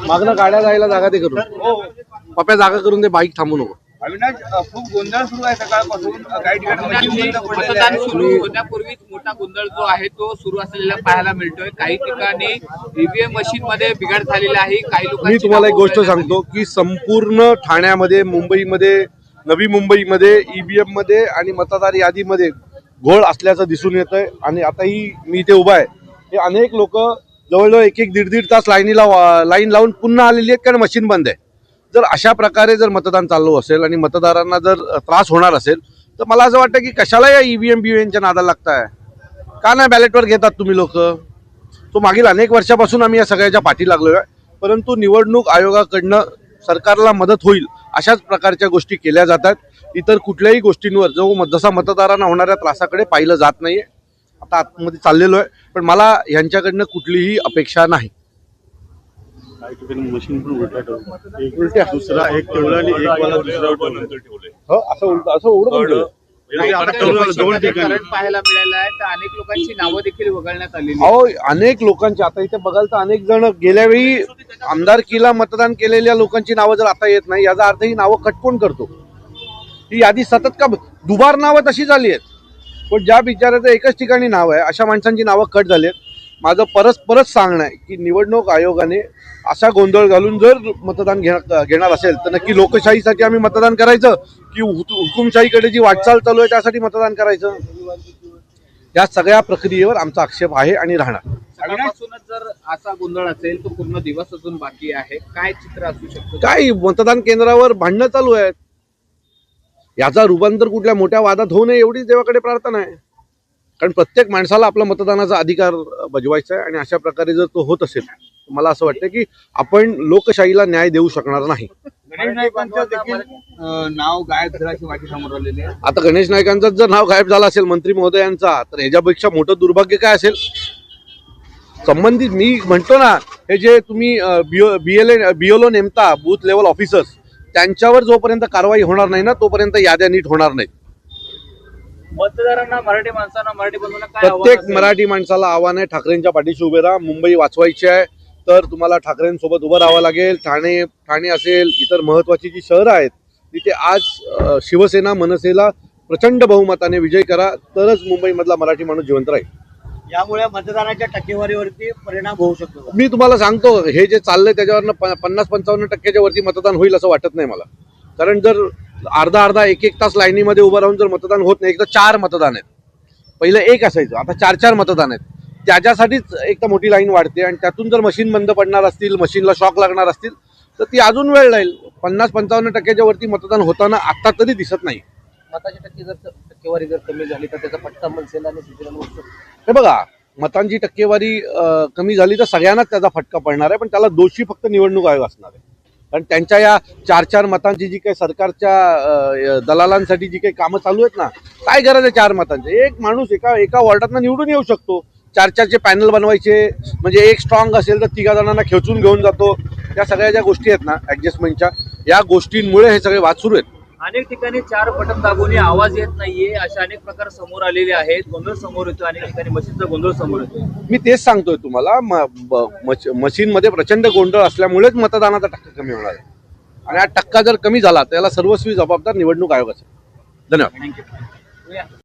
मागणं गाड्या जायला जागा ते करून पप्या जागा करून दे, बाईक थांबू नको. अविनाश, खूप गोंधळ सुरू आहे सकाळपासून. काही ठिकाणी मतदान सुरू होण्यापूर्वीच मोठा गोंधळ जो आहे तो सुरू असलेला पाहायला मिळतोय. काही ठिकाणी ईव्हीएम मशीन मध्ये बिघाड झालेला आहे. काही लोक, मी तुम्हाला एक गोष्ट सांगतो की संपूर्ण ठाण्यामध्ये, मुंबईमध्ये, नवी मुंबईमध्ये ईव्हीएम मध्ये आणि मतदार यादीमध्ये घोळ असल्याचं दिसून येतंय. आणि आताही मी इथे उभा आहे, हे अनेक लोक जवळजवळ एक दीड तास लाईन लावून पुन्हा आलेली आहेत कारण मशीन बंद आहे. जर अशा प्रकारे जर मतदान चालू असेल आणि मतदारांना जर त्रास होणार असेल तर मला असं वाटतं की कशाला या ईव्हीएमच्या नादाला लागताय. का नाही बॅलेटवर घेतात तुम्ही लोक. तो मागील अनेक वर्षापासून आम्ही या सगळ्याच्या पाठी लागलोय. परंतु निवडणूक आयोगाकडनं सरकारला मदत होईल अशाच प्रकारच्या गोष्टी केल्या जातात. इतर कुठल्याही गोष्टींवर जसा मतदारांना होणाऱ्या त्रासाकडे पाहिलं जात नाहीये. आता आतमध्ये चाललेलो आहे, पण मला यांच्याकडनं कुठलीही अपेक्षा नाही. मशीन पण उलट्या दुसरा एक ठेवला आणि एक वाला दुसरा ठेवले. हो, असं उघडं दोन ठिकाणी पाहायला मिळालं आहे. तर अनेक लोकांची नावं देखील वगळण्यात आलेली. अहो, अनेक लोकांची आता इथे बघाल तर अनेक जण गेल्यावेळी आमदारकीला मतदान केलेल्या लोकांची नावं जर आता येत नाही, याचा अर्थ ही नावं कट कोण करतो. ही यादी सतत का दुबार नावं तशी झाली आहेत. पण ज्या बिचाराचं एकच ठिकाणी नाव आहे अशा माणसांची नावं कट झाली आहेत. माझं परत सांगणं आहे की निवडणूक आयोगाने असा गोंधळ घालून जर मतदान घेणार असेल तर नक्की लोकशाहीसाठी आम्ही मतदान करायचं की हुकुमशाहीकडे जी वाटचाल चालू आहे त्यासाठी मतदान करायचं. या सगळ्या प्रक्रियेवर आमचा आक्षेप आहे आणि राहणार. सकाळपासूनच जर असा गोंधळ असेल तर पूर्ण दिवस अजून बाकी आहे. काय चित्र असू शकतं? काय मतदान केंद्रावर भांडणं चालू आहेत. याचा रूपांतर कुठल्या मोठ्या वादात होऊ नये एवढीच देवाकडे प्रार्थना आहे. कारण प्रत्येक माणसाला आपला मतदानाचा अधिकार बजवायचा आहे आणि अशा प्रकारे जर तो होत असेल तर मला असं वाटतं की आपण लोकशाहीला न्याय देऊ शकणार नाही. गणेश नाईकांचं देखील नाव गायब झाल्याची माहिती समोर आलेली आहे. आता गणेश नाईकांचं जर नाव गायब झालं असेल मंत्री महोदयांचा तर ह्याच्यापेक्षा मोठं दुर्भाग्य काय असेल. संबंधित मी म्हणतो ना, हे जे तुम्ही BLO नेमता बूथ लेवल ऑफिसर्स, त्यांच्यावर जोपर्यंत कारवाई होणार नाही ना तोपर्यंत याद्या नीट होणार नाहीत. मतदारांना, मराठी माणसांना, मराठी बंधूंना प्रत्येक मराठी माणसाला आव्हान आहे, ठाकरेंच्या पाठीशी उभे राहा. मुंबई वाचवायची आहे तर तुम्हाला ठाकरेंसोबत उभं राहावं लागेल. ठाणे असेल, इतर महत्वाची जी शहरं आहेत तिथे आज शिवसेना मनसेला प्रचंड बहुमताने विजय करा, तरच मुंबईमधला मराठी माणूस जिवंत राहील. यामुळे मतदानाच्या टक्केवारीवरती परिणाम होऊ शकतो. मी तुम्हाला सांगतो, हे जे चाललंय त्याच्यावरनं 50-55% वरती मतदान होईल असं वाटत नाही मला. कारण जर अर्धा एक तास लाईनीमध्ये उभं राहून जर मतदान होत नाही, एक तर 4 मतदान आहेत, पहिलं एक असायचं, आता 4 मतदान आहेत. त्याच्यासाठीच एक तर मोठी लाईन वाढते आणि त्यातून जर मशीन बंद पडणार असतील, मशीनला शॉक लागणार असतील तर ती अजून वेळ लागेल. 50-55% वरती मतदान होताना आता तरी दिसत नाही. मताची टक्केवारी जर कमी झाली तर त्याचा फटका मनसेला आणि शिवसेनेला. हे बघा, मतांची टक्केवारी कमी झाली तर सगळ्यांनाच त्याचा फटका पडणार आहे, पण त्याला दोषी फक्त निवडणूक आयोग असणार आहे. कारण त्यांच्या या 4 मतांची जी काही सरकारच्या दलालांसाठी जी काही कामं चालू आहेत ना, काय गरज आहे 4 मतांची. एक माणूस एका वॉर्डातनं निवडून येऊ शकतो. 4 पॅनल बनवायचे म्हणजे एक स्ट्रॉंग असेल तर 3 जणांना खेचून घेऊन जातो. या सगळ्या ज्या गोष्टी आहेत ना ऍडजस्टमेंटच्या, या गोष्टींमुळे हे सगळे वाद सुरू आहेत. अनेक ठिकाणी 4 बटन दाबून आवाज येत नाहीये, अशा अनेक प्रकार समोर आलेले आहेत. गोंधळ समोर येतो, अनेक ठिकाणी मशीनचा गोंधळ समोर येतो. मी तेच सांगतोय तुम्हाला, मशीनमध्ये प्रचंड गोंधळ असल्यामुळेच मतदानाचा टक्का कमी होणार आहे. आणि हा टक्का जर कमी झाला तर याला सर्वस्वी जबाबदार निवडणूक आयोग असेल. धन्यवाद.